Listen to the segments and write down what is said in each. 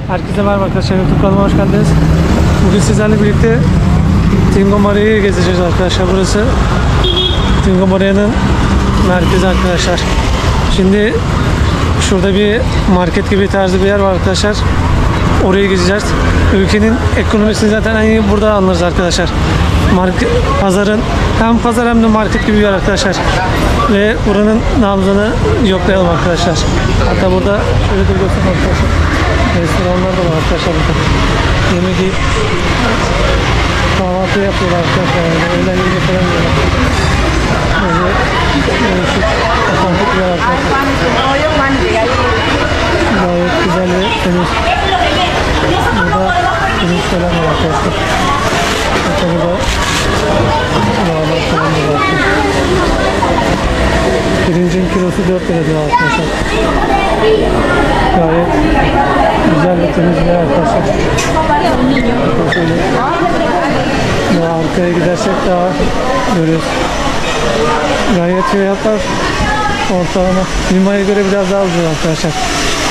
Herkese merhaba arkadaşlar, YouTube kanalıma hoş geldiniz. Bugün sizlerle birlikte Tingo Maria'yı gezeceğiz arkadaşlar. Burası Tingo Maria'nın merkezi arkadaşlar. Şimdi şurada bir market gibi tarzı bir yer var arkadaşlar. Orayı gezeceğiz. Ülkenin ekonomisini zaten en iyi burada anlarız arkadaşlar. Pazarın hem pazar hem de market gibi bir yer arkadaşlar. Ve buranın nabzını yoklayalım arkadaşlar. Hatta burada şöyle de göstereyim arkadaşlar. Restoranlar da var arkadaşlar burada. Yemek yiyip kahvaltı yapıyorlar arkadaşlar. Öğlen yemeği falan yiyorlar. Böyle değişik otantik bir yer arkadaşlar. Gayet güzel ve temiz. Burada temiz falan var arkadaşlar. Hatta burada yağlar falan da var. Pirincin kilosu 4 lira diyor arkadaşlar. Gayet güzel ve temiz bir yer arkadaşlar. Şöyle daha arkaya gidersek daha görüyoruz. Gayet fiyatlar ortalama. Lima'ya göre biraz daha ucuz arkadaşlar.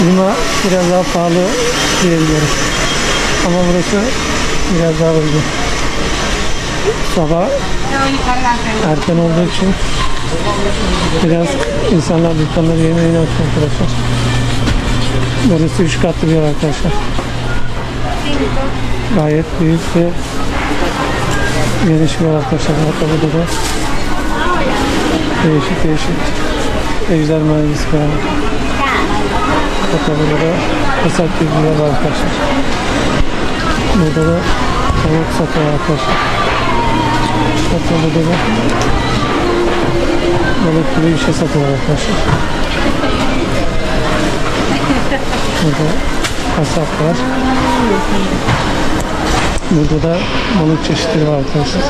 Lima biraz daha pahalı diyebiliyorum. Ama burası biraz daha uygun. Sabah erken olduğu için biraz insanlar dükkanları yeni açıyor arkadaşlar. Burası 3 katlı bir yer arkadaşlar. Gayet büyük ve geniş bir yer arkadaşlar. Hatta burada da değişik ejder mühendisi falan. Hatta burada da kasap gibi bir yer var arkadaşlar. Burada da tavuk satıyor arkadaşlar. Hatta burada da balık gibi bir şey satıyorlar arkadaşlar. Burada kasap var. Burada da balık çeşitleri var arkadaşlar.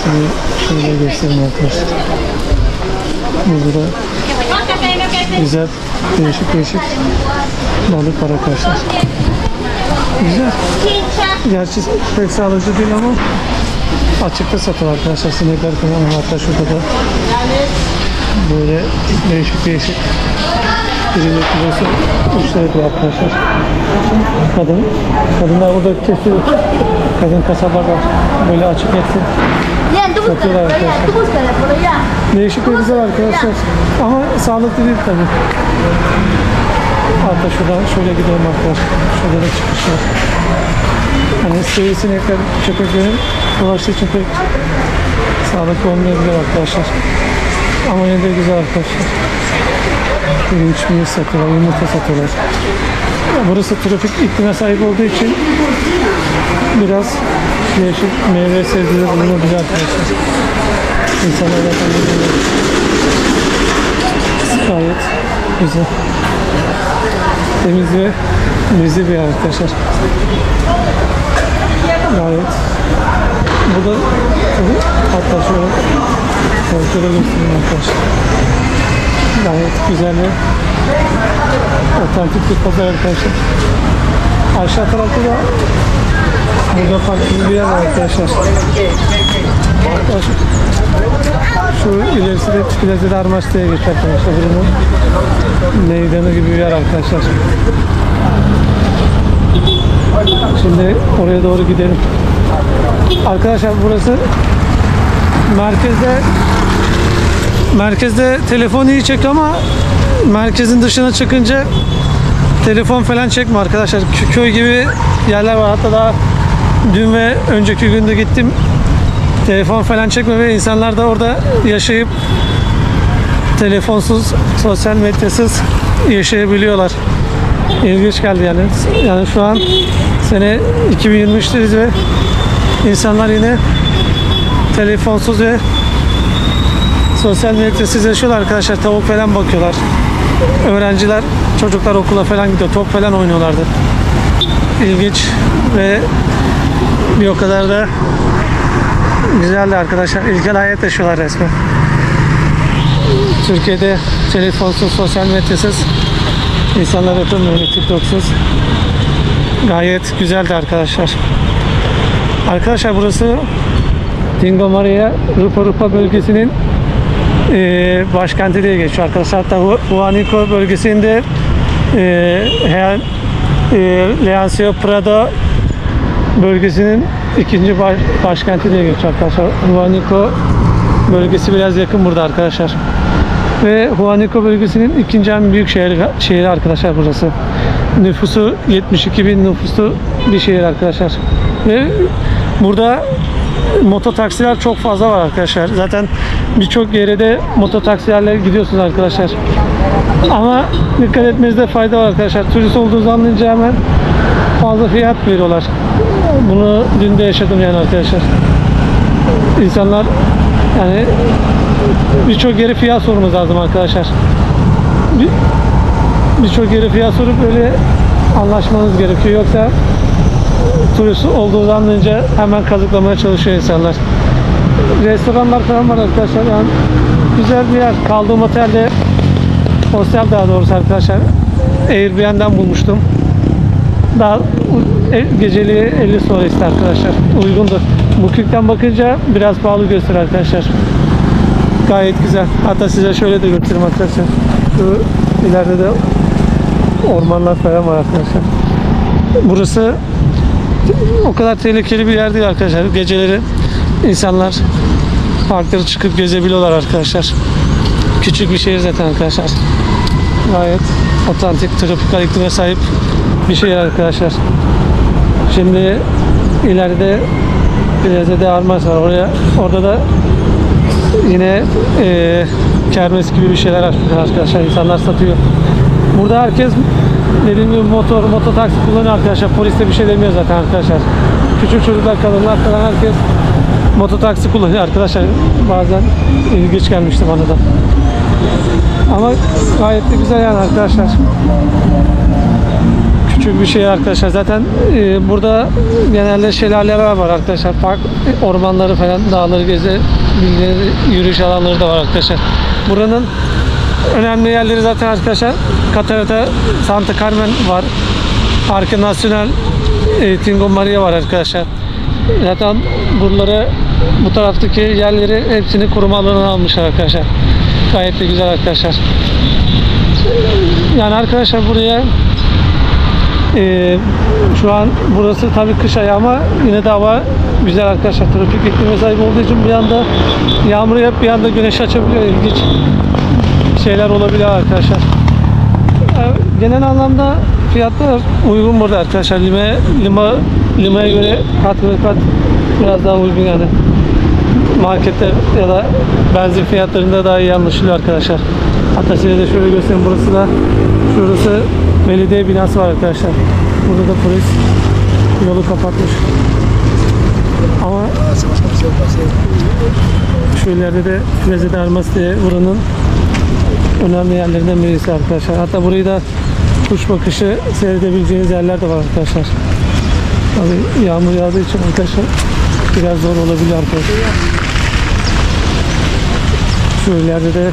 Şimdi şöyle göstereyim arkadaşlar. Burada da güzel değişik balık var arkadaşlar. Güzel. Gerçi pek sağlıklı değil ama açıkta satıyor arkadaşlar. Sinekler falan. Hatta şurada da böyle değişik birinci kilosu 3 lira diyor arkadaşlar. Kadınlar burada kesiyor. Kadın kasaplar var. Böyle açık etsin. Satıyorlar arkadaşlar. Değişik ve güzel arkadaşlar. Ama sağlıklı değil tabi. Hatta şuradan şöyle gidelim arkadaşlar. Şurada da çıkış var. Hani sivrisinekler, köpeklerin dolaştığı için pek sağlıklı olmayabilir arkadaşlar. Ama yine de güzel arkadaşlar. Pirinç satıyorlar, yumurta satıyorlar. Burası tropik iklime sahip olduğu için biraz değişik meyve sebzeleri bulunabilir arkadaşlar. İnsanlar zaten gayet güzel. Temiz ve nezih bir yer arkadaşlar. Gayet. Burada hatta şöyle göstereyim arkadaşlar. Gayet güzel ve otantik bir pazar arkadaşlar. Aşağı tarafta da burada farklı bir yer var arkadaşlar. Şu ilerisi de Plazada Armaç diye geçer arkadaşlar. Buranın meydanı gibi bir yer arkadaşlar. Şimdi oraya doğru gidelim. Arkadaşlar burası merkezde telefon iyi çekiyor ama merkezin dışına çıkınca telefon falan çekmiyor arkadaşlar. Köy gibi yerler var. Hatta daha dün ve önceki günde gittim. Telefon falan çekmiyor ve insanlar da orada yaşayıp telefonsuz, sosyal medyasız yaşayabiliyorlar. İlginç geldi yani. Yani şu an sene 2023'teyiz ve insanlar yine telefonsuz ve sosyal medyasız yaşıyorlar arkadaşlar. Tavuk falan bakıyorlar. Öğrenciler, çocuklar okula falan gidiyor. Top falan oynuyorlardı. İlginç ve bir o kadar da güzeldi arkadaşlar. İlkel hayat yaşıyorlar resmen. Türkiye'de telefonsuz, sosyal medyasız insanlar oturmuyor, TikToksuz. Gayet güzeldi arkadaşlar. Arkadaşlar burası Tingo Maria Rupa bölgesinin başkenti diye geçiyor arkadaşlar. Hatta Huánuco bölgesinde Leoncio Prado bölgesinin ikinci başkenti diye geçiyor arkadaşlar. Huánuco bölgesi biraz yakın burada arkadaşlar. Ve Huánuco bölgesinin ikinci en büyük şehri arkadaşlar burası. Nüfusu 72 bin nüfuslu bir şehir arkadaşlar. Ve burada mototaksiler çok fazla var arkadaşlar. Zaten birçok yere de mototaksilerle gidiyorsunuz arkadaşlar. Ama dikkat etmenizde fayda var arkadaşlar. Turist olduğunuzu anlayınca hemen fazla fiyat veriyorlar. Bunu dün de yaşadım yani arkadaşlar. İnsanlar yani birçok yere fiyat sormamız lazım arkadaşlar. Birçok yere fiyat sorup böyle anlaşmanız gerekiyor. Yoksa turist olduğunuzu anlayınca hemen kazıklamaya çalışıyor insanlar. Restoranlar falan var arkadaşlar. Yani güzel bir yer. Kaldığım otelde, hostel daha doğrusu arkadaşlar, Airbnb'den bulmuştum. Daha geceliği 50 sonra iste arkadaşlar. Uygundu. Booking'den bakınca biraz pahalı gösteriyor arkadaşlar. Gayet güzel. Hatta size şöyle de göstereyim arkadaşlar. Şu ileride de ormanlar falan var arkadaşlar. Burası o kadar tehlikeli bir yer değil arkadaşlar. Geceleri insanlar parklara çıkıp gezebiliyorlar arkadaşlar. Küçük bir şehir zaten arkadaşlar. Gayet otantik, tropikal iklime sahip bir şehir arkadaşlar. Şimdi ileride Plaza de Armas var. Orada da yine kermes gibi bir şeyler açmışlar arkadaşlar. İnsanlar satıyor. Burada herkes dediğim gibi mototaksi kullanıyor arkadaşlar. Polis de bir şey demiyor zaten arkadaşlar. Küçük çocuklar, kadınlar falan herkes mototaksi kullanıyor arkadaşlar. Bazen ilginç gelmişti bana da. Ama gayet de güzel yani arkadaşlar. Küçük bir şey arkadaşlar. Zaten burada genelde şelaleler var arkadaşlar. Park ormanları falan, dağları gezebildiğiniz yürüyüş alanları da var arkadaşlar. Buranın önemli yerleri zaten arkadaşlar Catarata Santa Carmen var. Parque Nacional Tingo Maria var arkadaşlar. Zaten bu taraftaki yerleri hepsini koruma alanına almışlar arkadaşlar. Gayet de güzel arkadaşlar. Yani arkadaşlar buraya şu an burası tabii kış ayı ama yine de hava güzel arkadaşlar. Tropik iklime sahip olduğu için bir anda yağmur yağıp bir anda güneş açabiliyor. İlginç şeyler olabiliyor arkadaşlar. Genel anlamda fiyatlar uygun burada arkadaşlar. Lima'ya göre kat biraz daha uygun yani. Markette ya da benzin fiyatlarında daha iyi anlaşılıyor arkadaşlar. Hatta size de şöyle göstereyim. Şurası belediye binası var arkadaşlar. Burada da polis yolu kapatmış. Ama şu ileride de Plaza de Armas diye buranın önemli yerlerinden birisi arkadaşlar. Hatta burayı da kuş bakışı seyredebileceğiniz yerler de var arkadaşlar. Tabii yağmur yağdığı için arkadaşlar biraz zor olabiliyor arkadaşlar. Şu ileride de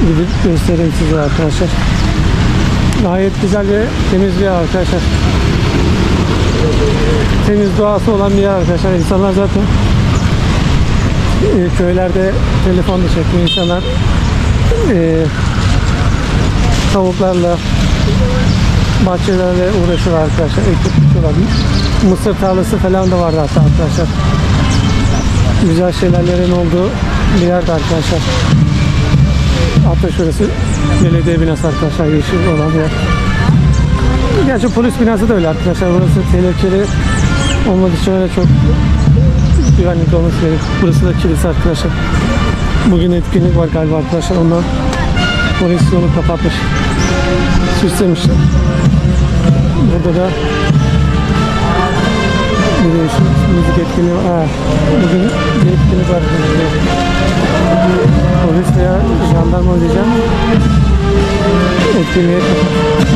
gidip göstereyim size arkadaşlar. Gayet güzel ve temiz bir yer arkadaşlar. Temiz doğası olan bir yer arkadaşlar. İnsanlar zaten köylerde telefonla çekiyor insanlar. Tavuklarla, bahçelerle uğraşıyorlar arkadaşlar. Ekip tutuyorlar. Mısır tarlası falan da vardı hatta arkadaşlar. Güzel şeylerlerin olduğu bir yerde arkadaşlar. Hatta şurası belediye binası arkadaşlar, yeşil olan bir yer. Gerçi polis binası da öyle arkadaşlar. Burası tehlikeli olmadığı için öyle çok güvenlikli olması gerekiyor. Burası da kilise arkadaşlar. Bugün etkinlik var galiba arkadaşlar. Ondan polis yolu kapatmış. Süslemişler. Burada da bir değişik müzik etkinliği var. Bugün bir etkinlik var. Polis veya jandarma diyeceğim. Etkinliğe kapatmış.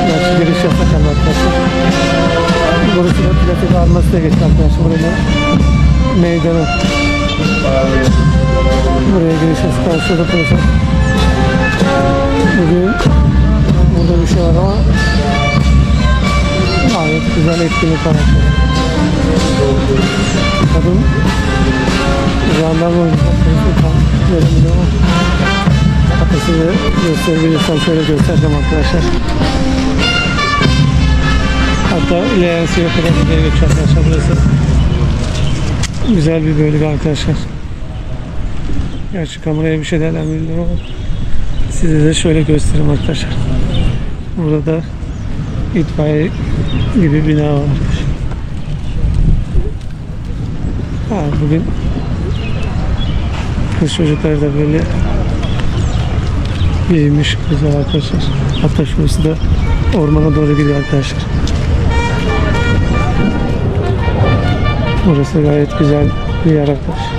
Gerçi giriş yasak arkadaşlar. Burası da Plaza de Armas diye geçti arkadaşlar. Buraya meydanı. Buraya giriş yasak. Şurada polis var. Bugün burada bir şey var ama gayet güzel etkinlik var. Kadın jandarma göremiyor ama hatta size gösterebilirsem şöyle göstereceğim arkadaşlar. Hatta Leyensi'ye kadar buraya geçiyor arkadaşlar burası. Güzel bir bölge arkadaşlar. Gerçi kameraya bir şey derler bilmiyorum ama size de şöyle göstereyim arkadaşlar. Burada itfaiye gibi bina var arkadaşlar. Bugün kız çocukları da böyle giymiş güzel arkadaşlar. Hatta şurası da ormana doğru gidiyor arkadaşlar. Burası gayet güzel bir yer arkadaşlar.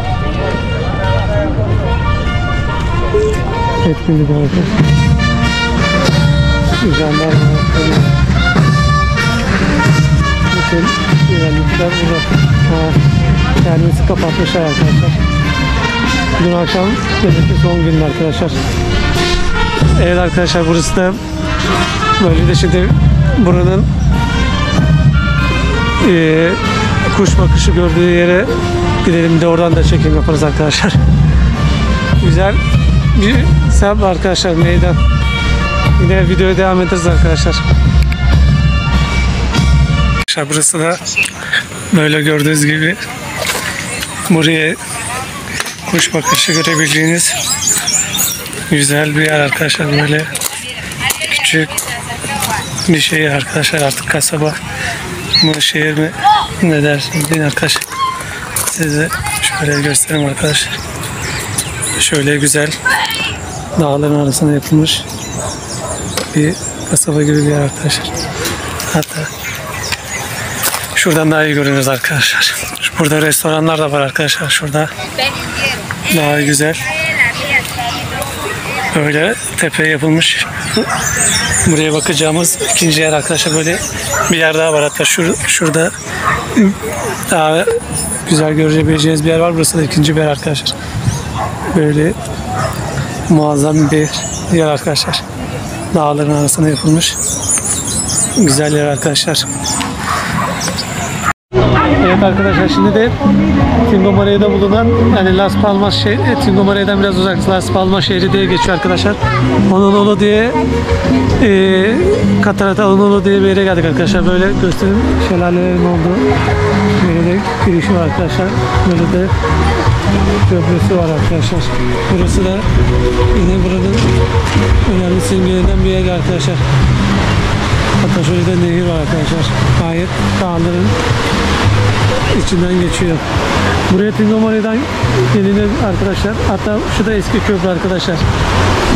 Etkinlik arkadaşlar. Güzeller var. Bütün güzellikler burada. Kendisi kapatmışlar arkadaşlar. Dün akşam birlikte son gün arkadaşlar. Evet arkadaşlar burası da böyle de şimdi buranın kuş bakışı gördüğü yere gidelim de oradan da çekim yaparız arkadaşlar. Güzel bir semt arkadaşlar, meydan. Yine videoya devam ederiz arkadaşlar. Burası da böyle gördüğünüz gibi buraya kuş bakışı görebileceğiniz güzel bir yer arkadaşlar. Böyle küçük bir şehir arkadaşlar, artık kasaba mı şehir mi ne dersiniz deyin arkadaşlar. Size şöyle göstereyim arkadaşlar. Şöyle güzel dağların arasında yapılmış bir kasaba gibi bir yer arkadaşlar. Hatta şuradan daha iyi görünüyoruz arkadaşlar. Burada restoranlar da var arkadaşlar. Şurada daha güzel böyle tepeye yapılmış. Buraya bakacağımız ikinci yer arkadaşlar, böyle bir yer daha var. Hatta şurada daha güzel görebileceğiniz bir yer var. Burası da ikinci bir yer arkadaşlar. Böyle muazzam bir yer arkadaşlar. Dağların arasında yapılmış güzel yer arkadaşlar. Evet arkadaşlar, şimdi de Tingo Maria'da bulunan, yani Las Palmas Tingo Maria'dan biraz uzak Las Palmas şehri diye geçiyor arkadaşlar. Honolulu diye Catarata Honolulu diye bir yere geldik arkadaşlar. Böyle göstereyim, şelalelerin olduğu böyle de girişi var arkadaşlar. Böyle de köprüsü var arkadaşlar. Burası da yine buranın önemli simgelerinden bir yer arkadaşlar. Hatta şöyle de nehir var arkadaşlar. Gayet dağların içinden geçiyor. Buraya Tingo Maria'dan gelinir arkadaşlar. Hatta şu da eski köprü arkadaşlar.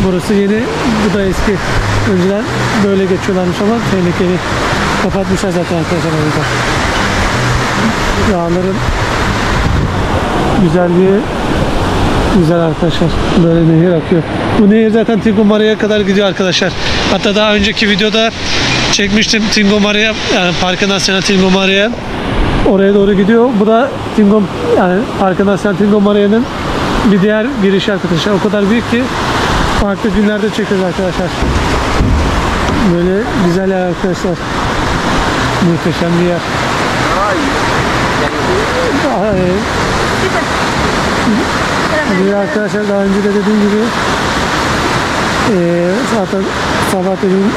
Burası yeni, bu da eski. Önceden böyle geçiyorlarmış ama tehlikeli. Kapatmışlar zaten arkadaşlar orada. Dağların güzel arkadaşlar. Böyle nehir akıyor. Bu nehir zaten Tingo Maria'ya kadar gidiyor arkadaşlar. Hatta daha önceki videoda çekmiştim Tingo Maria, yani Parque Nacional Tingo Maria. Oraya doğru gidiyor. Bu da yani Parque Nacional Tingo Maria'nın bir diğer girişi arkadaşlar. O kadar büyük ki farklı günlerde çekiyoruz arkadaşlar. Böyle güzel yer arkadaşlar. Muhteşem bir yer. Bir arkadaşlar daha önce de dediğim gibi zaten sabah dedim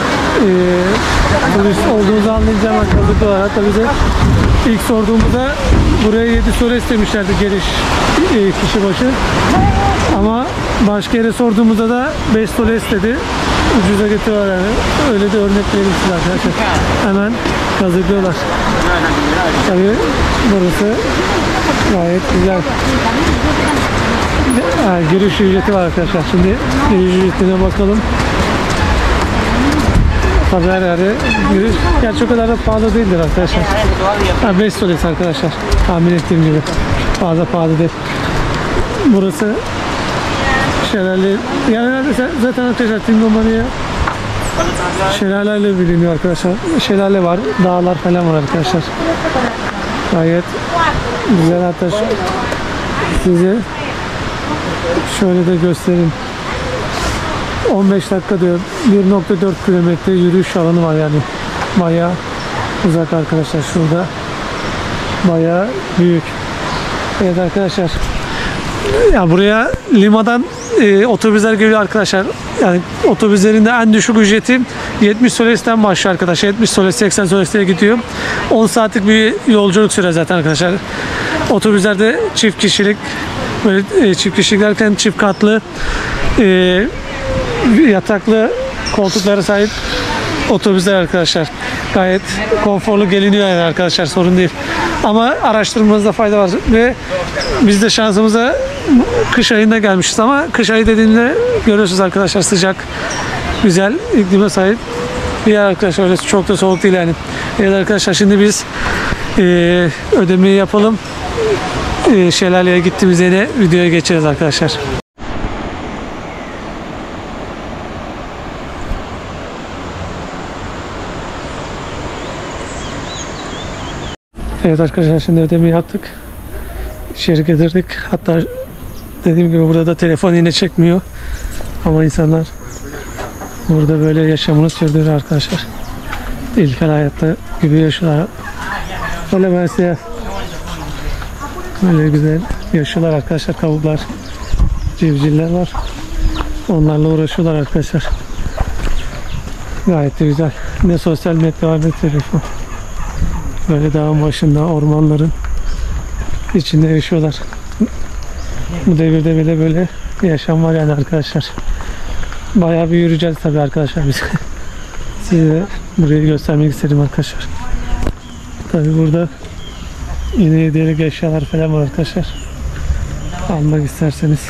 turist olduğunuzu anlayacağım arkadaşlar. Hatta bize ilk sorduğumuzda buraya 7 soru istemişlerdi giriş kişi başı. Ama başka yere sorduğumuzda da 5 soru istedi. Ucuza getiriyorlar yani. Öyle de örnek verelim size arkadaşlar. Hemen kazıklıyorlar. Tabii burası gayet güzel. Giriş ücreti var arkadaşlar. Şimdi giriş ücretine bakalım. Tabii her yerde giriş. Gerçi o kadar da pahalı değildir arkadaşlar. 5 soles arkadaşlar. Tahmin ettiğim gibi. Fazla pahalı değil. Burası şelale. Yani zaten arkadaşlar Tingo Maria şelaleyle biliniyor arkadaşlar. Şelale var. Dağlar falan var arkadaşlar. Gayet güzel. Hatta size şöyle de göstereyim. 15 dakika diyor. 1.4 kilometre yürüyüş alanı var yani. Bayağı uzak arkadaşlar. Şurada bayağı büyük. Evet arkadaşlar. Ya buraya Lima'dan otobüsler geliyor arkadaşlar. Yani otobüslerinde en düşük ücreti 70 soles'ten başlıyor arkadaşlar. 70 soles 80 soles'e gidiyor. 10 saatlik bir yolculuk sürer zaten arkadaşlar. Otobüslerde çift kişilik, böyle çift kişilik derken çift katlı yataklı koltuklara sahip otobüsler arkadaşlar. Gayet konforlu geliniyor yani arkadaşlar, sorun değil. Ama araştırmanızda fayda var ve biz de şansımıza kış ayında gelmişiz ama kış ayı dediğimde görüyorsunuz arkadaşlar, sıcak, güzel iklime sahip bir yer arkadaşlar, öyle çok da soğuk değil yani. Evet arkadaşlar, şimdi biz ödemeyi yapalım. Şelaleye gittiğimiz yere videoya geçeriz arkadaşlar. Evet arkadaşlar, şimdi ödemeyi yaptık. İçeri getirdik. Hatta dediğim gibi burada da telefon yine çekmiyor. Ama insanlar burada böyle yaşamını sürdürüyor arkadaşlar. İlkel hayatta gibi yaşıyorlar. Öyle ben size böyle güzel yaşıyorlar arkadaşlar. Tavuklar, civcivler var. Onlarla uğraşıyorlar arkadaşlar. Gayet de güzel. Ne sosyal medya var ne telefon. Böyle dağın başında, ormanların içinde yaşıyorlar. Bu devirde bile böyle yaşam var yani arkadaşlar. Bayağı bir yürüyeceğiz tabii arkadaşlar biz. Size burayı göstermek istedim arkadaşlar. Tabii burada yine hediyelik eşyalar falan var arkadaşlar. Almak isterseniz.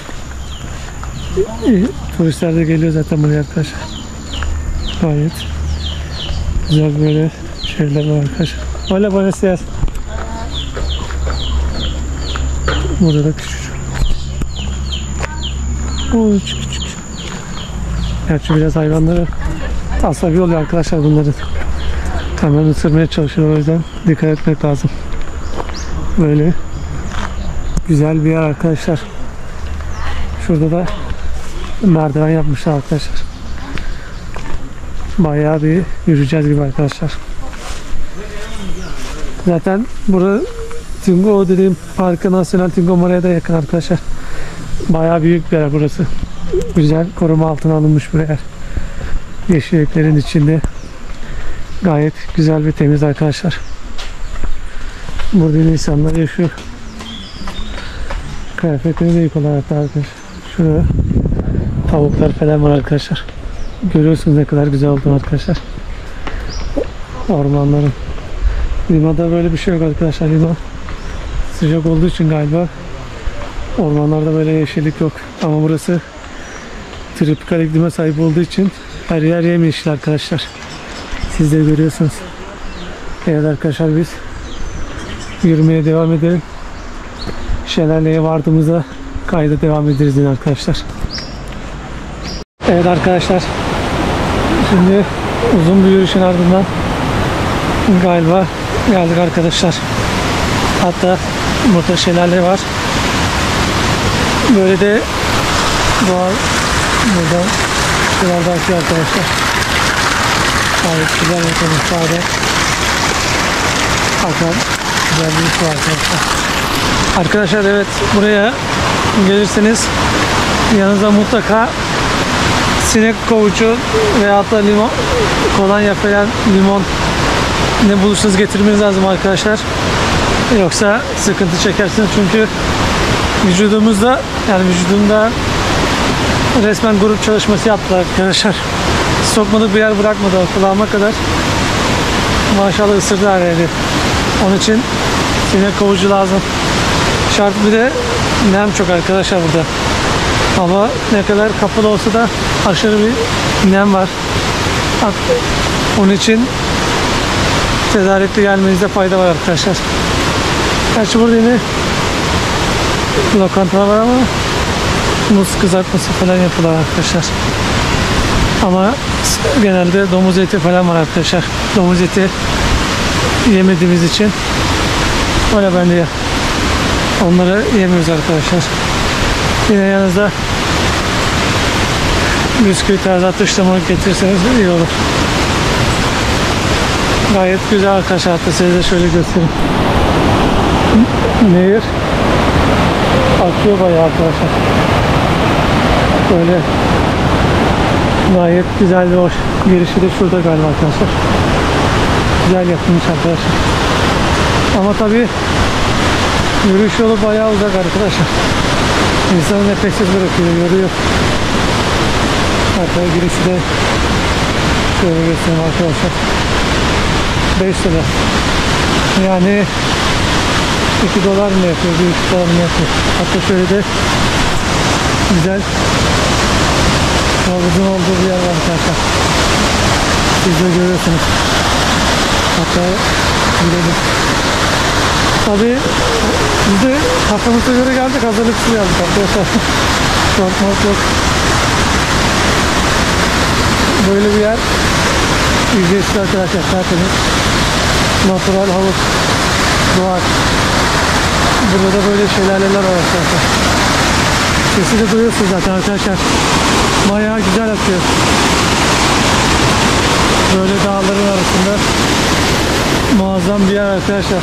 Turistler de geliyor zaten buraya arkadaşlar. Gayet güzel böyle şeyler var arkadaşlar. Hola, buenos días. Burada da küçük. Küçük. Gerçi biraz hayvanları asabi oluyor arkadaşlar bunların. Hemen ısırmaya çalışıyor, o yüzden dikkat etmek lazım. Böyle güzel bir yer arkadaşlar. Şurada da merdiven yapmışlar arkadaşlar. Bayağı bir yürüyeceğiz gibi arkadaşlar. Zaten burada Tingo dediğim Parkı Nasyonal Tingo Mare'ye da yakın arkadaşlar. Bayağı büyük bir yer burası. Güzel koruma altına alınmış bir yer. Yeşilliklerin içinde. Gayet güzel ve temiz arkadaşlar. Burada insanlar yaşıyor. Kıyafetleri de yıkıyorlar hatta arkadaşlar. Şurada tavuklar falan var arkadaşlar. Görüyorsunuz ne kadar güzel olduğunu arkadaşlar. Ormanların. Limada böyle bir şey yok arkadaşlar. Lima sıcak olduğu için galiba ormanlarda böyle yeşillik yok. Ama burası tropikal iklime sahip olduğu için her yer yemyeşil arkadaşlar. Siz de görüyorsunuz. Evet arkadaşlar, biz yürümeye devam edelim. Şelaleye vardığımızda kayda devam ederiz yine arkadaşlar. Evet arkadaşlar, şimdi uzun bir yürüyüşün ardından galiba geldik arkadaşlar. Hatta burada şelale var. Böyle de doğal buradan şuralarda akıyor arkadaşlar. Gayet güzel yapalım. Sağda akan güzel bir su arkadaşlar. Arkadaşlar evet, buraya gelirseniz yanınıza mutlaka sinek kovucu veyahut da limon, kolonya falan, limon ne bulursanız getirmeniz lazım arkadaşlar. Yoksa sıkıntı çekersiniz çünkü vücudumda resmen grup çalışması yaptılar arkadaşlar. Sokmadık bir yer bırakmadı, kulağıma kadar. Maşallah ısırdı her yeri. Onun için sinek kovucu lazım. Şart, bir de nem çok arkadaşlar burada. Ama ne kadar kapalı olsa da aşırı bir nem var. Onun için tedarikli gelmenizde fayda var arkadaşlar. Gerçi burada yine lokantalar var ama muz kızartması falan yapıyorlar arkadaşlar. Ama genelde domuz eti falan var arkadaşlar. Domuz eti yemediğimiz için öyle ben de onları yemiyoruz arkadaşlar. Yine yanınızda bisküvi tarzı atıştırmalık getirirseniz iyi olur. Gayet güzel arkadaşlar. Hatta size de şöyle göstereyim. Nehir akıyor bayağı arkadaşlar. Böyle gayet güzel bir hoş. Girişi de şurada galiba arkadaşlar. Güzel yapılmış arkadaşlar. Ama tabi yürüyüş yolu bayağı uzak arkadaşlar. İnsanı nefessiz bırakıyor, yoruyor. Hatta girişi de şöyle göstereyim arkadaşlar. 5 lira. Yani 2 dolar mı yapıyor, 1 dolar mı yapıyor? Hatta şöyle de güzel havuzun olduğu bir yer var arkadaşlar. Siz de görüyorsunuz. Hatta gidelim. Tabii biz de kafamıza göre geldik, hazırlıksız geldik arkadaşlar. Korkmak yok. Böyle bir yer ücretsiz arkadaşlar, tertemiz. Natural havuz, doğal. Burada da böyle şelaleler var arkadaşlar. Sesi de duyuyorsunuz zaten arkadaşlar. Bayağı güzel akıyor. Böyle dağların arasında muazzam bir yer arkadaşlar.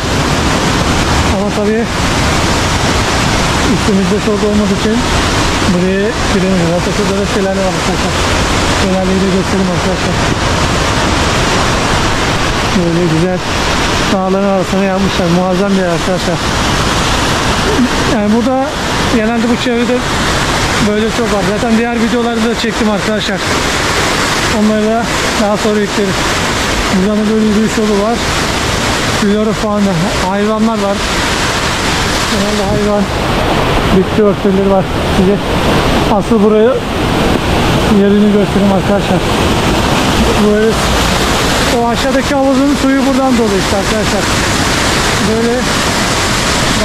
Ama tabii üstümüzde çok olmadığı için buraya giremiyoruz. Hatta şurada da şelale var arkadaşlar. Şelaleyi de göstereyim arkadaşlar. Böyle güzel dağların arasına yapmışlar. Muazzam bir yer arkadaşlar. Yani burada genelde bu çevrede böyle çok var. Zaten diğer videoları da çektim arkadaşlar. Onları da daha sonra yükleriz. Burada da böyle yürüyüş yolu var. Flora falan da, hayvanlar var. Genelde hayvan, bitki örtüleri var. Size asıl buraya yerini göstereyim arkadaşlar. Böyle o aşağıdaki havuzun suyu buradan dolu işte arkadaşlar. Böyle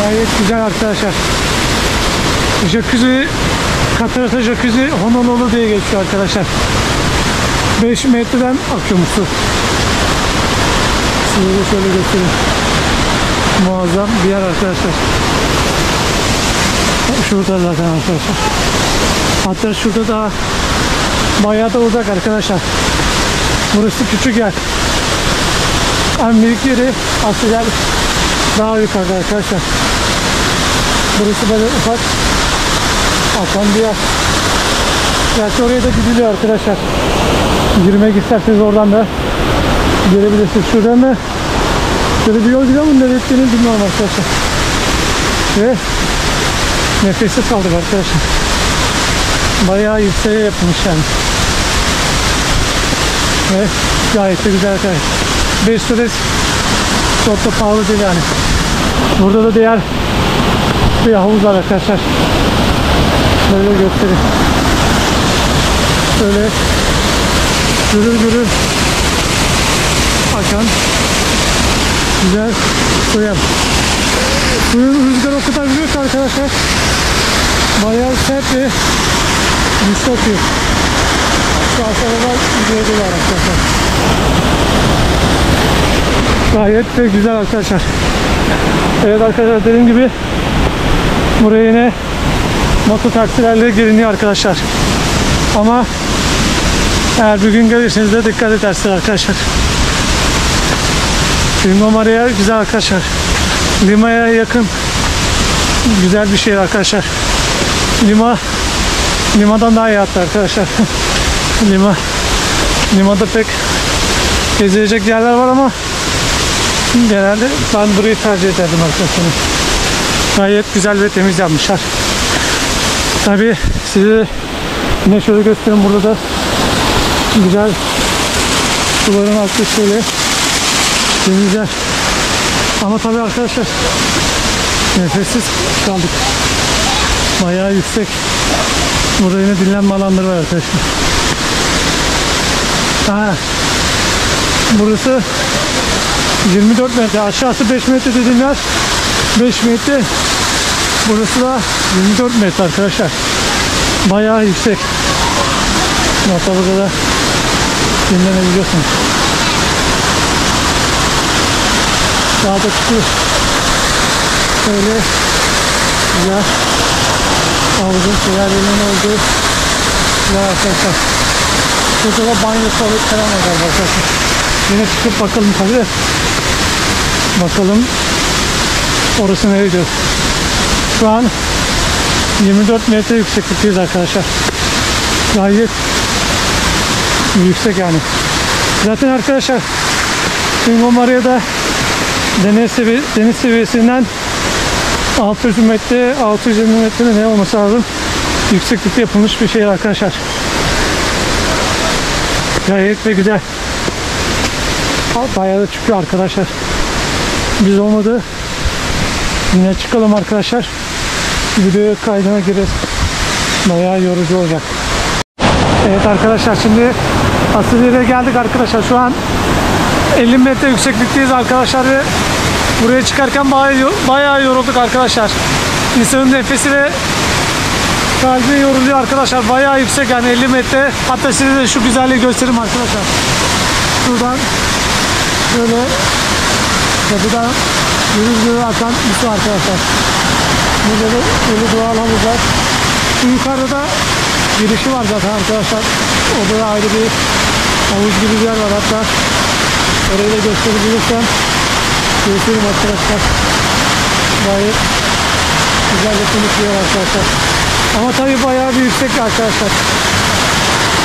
gayet güzel arkadaşlar. Jacuzzi, Catarata Jacuzzi Honolulu diye geçiyor arkadaşlar. 5 metreden akıyormuş su. Size de şöyle göstereyim. Muazzam bir yer arkadaşlar. Şurada zaten arkadaşlar. Hatta şurada da bayağı da uzak arkadaşlar. Burası küçük yer. En büyük yeri asıl yer daha yukarıda arkadaşlar. Burası böyle ufak akan bir yer. Gerçi oraya da gidiliyor arkadaşlar. Girmek isterseniz oradan da girebilirsiniz. Şuradan da şöyle bir yol gidiyor ama nereye gittiğini bilmiyorum arkadaşlar. Ve nefessiz kaldık arkadaşlar. Bayağı yükseğe yapılmış yani. Ve gayet de güzel arkadaşlar. 5 lira çok da pahalı değil yani. Burada da diğer bir havuz var arkadaşlar. Böyle göstereyim. Böyle gürül gürül akan güzel suya. Suyun rüzgarı o kadar büyük arkadaşlar. Bayağı sert ve güçlü akıyor. Şu aşağıda yüzeyde var arkadaşlar. Gayet de güzel arkadaşlar. Evet arkadaşlar, dediğim gibi buraya yine moto taksilerle giriniyor arkadaşlar. Ama eğer bir gün gelirseniz de dikkat edersiniz arkadaşlar. Tingo Maria güzel arkadaşlar. Lima'ya yakın güzel bir şehir arkadaşlar. Lima'dan daha iyi hatta arkadaşlar. Lima'da pek gezilecek yerler var ama genelde ben burayı tercih ederdim arkadaşlar. Gayet güzel ve temiz yapmışlar. Tabii size yine şöyle göstereyim, burada da güzel suların altı şöyle temizler. Ama tabii arkadaşlar nefessiz kaldık. Bayağı yüksek. Burada yine dinlenme alanları var arkadaşlar. Burası 24 metre. Aşağısı 5 metre dediğim yer 5 metre. Burası da 24 metre arkadaşlar. Bayağı yüksek. Hatta burada da dinlenebiliyorsunuz. Daha da çıkıyor. Böyle güzel havuzun şelalenin olduğu yer arkadaşlar. Burada da banyo tuvalet falan var arkadaşlar. Yine çıkıp bakalım tabii. Bakalım orası nereye gidiyor. Şu an 24 metre yükseklikteyiz arkadaşlar. gayet yüksek yani. Zaten arkadaşlar Cinco Maria'da deniz seviyesinden 600 metre, 620 metre ne olması lazım? Yükseklikte yapılmış bir şey arkadaşlar. Gayet de güzel. Bayağı da çıkıyor arkadaşlar. Biz olmadı. Yine çıkalım arkadaşlar. Video kaydına gireriz. Bayağı yorucu olacak. Evet arkadaşlar, şimdi asıl yere geldik arkadaşlar. Şu an 50 metre yükseklikteyiz arkadaşlar ve buraya çıkarken bayağı yorulduk arkadaşlar. İnsanın nefesi ve kalbi yoruluyor arkadaşlar. Bayağı yüksek yani 50 metre. Hatta size de şu güzelliği göstereyim arkadaşlar. Şuradan şöyle kapıdan yürü akan bir su arkadaşlar. Burada da ölü doğal havuz var. Şu yukarıda da girişi var zaten arkadaşlar. Orada da ayrı bir havuz gibi bir yer var. Hatta orayı da gösterebilirsem göstereyim arkadaşlar. Gayet güzel de konuşuyor arkadaşlar. Ama tabii bayağı bir yüksek arkadaşlar.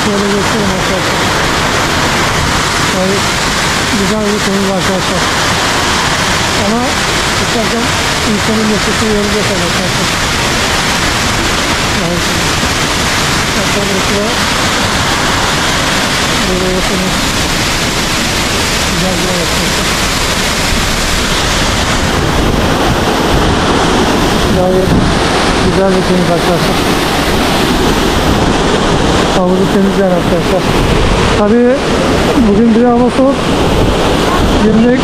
Şöyle göstereyim arkadaşlar. Gayet güzel bir konu arkadaşlar. Ama tutarken insanın nefesi yorulacak arkadaşlar. Evet. Hatta burası da böyle yapalım. Güzel bir arkadaşlar. Gayet güzel bir temiz arkadaşlar. Havuzu temizler arkadaşlar. Tabii bugün bir hava soğuk. Girmek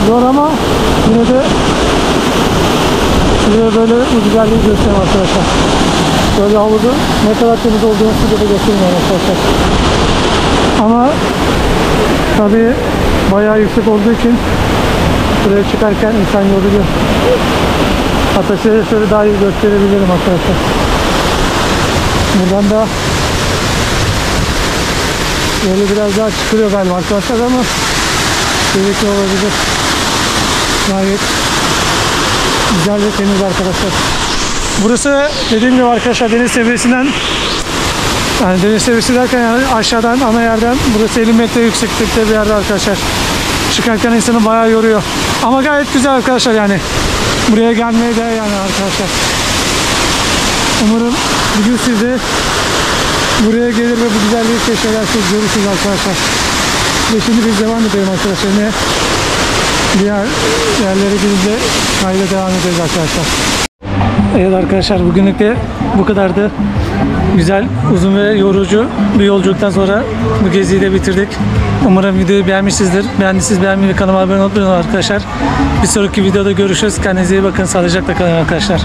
zor ama yine de size böyle bu güzelliği göstereyim arkadaşlar. Böyle havuzun ne kadar temiz olduğunu size de göstereyim arkadaşlar. Ama tabii bayağı yüksek olduğu için buraya çıkarken insan yoruluyor. Hatta size şöyle daha iyi gösterebilirim arkadaşlar. Buradan da böyle biraz daha çıkılıyor galiba arkadaşlar ama tehlikeli olabilir. Gayet güzel ve temiz arkadaşlar. Burası dediğim gibi arkadaşlar deniz seviyesinden, yani deniz seviyesi derken yani aşağıdan ana yerden burası 50 metre yükseklikte bir yerde arkadaşlar. Çıkarken insanı bayağı yoruyor. Ama gayet güzel arkadaşlar yani. Buraya gelmeye değer yani arkadaşlar. Umarım bir gün siz de buraya gelir ve bu güzelliği keşfedersiniz, görürsünüz arkadaşlar. Ve şimdi biz devam edelim arkadaşlar. Yine diğer yerlere gidince kayda devam edeceğiz arkadaşlar. Evet arkadaşlar, bugünlük de bu kadardı. Güzel, uzun ve yorucu bir yolculuktan sonra bu geziyi de bitirdik. Umarım videoyu beğenmişsinizdir. Beğendiyseniz beğenmeyi ve kanalıma abone olmayı unutmayın arkadaşlar. Bir sonraki videoda görüşürüz. Kendinize iyi bakın. Sağlıcakla kalın arkadaşlar.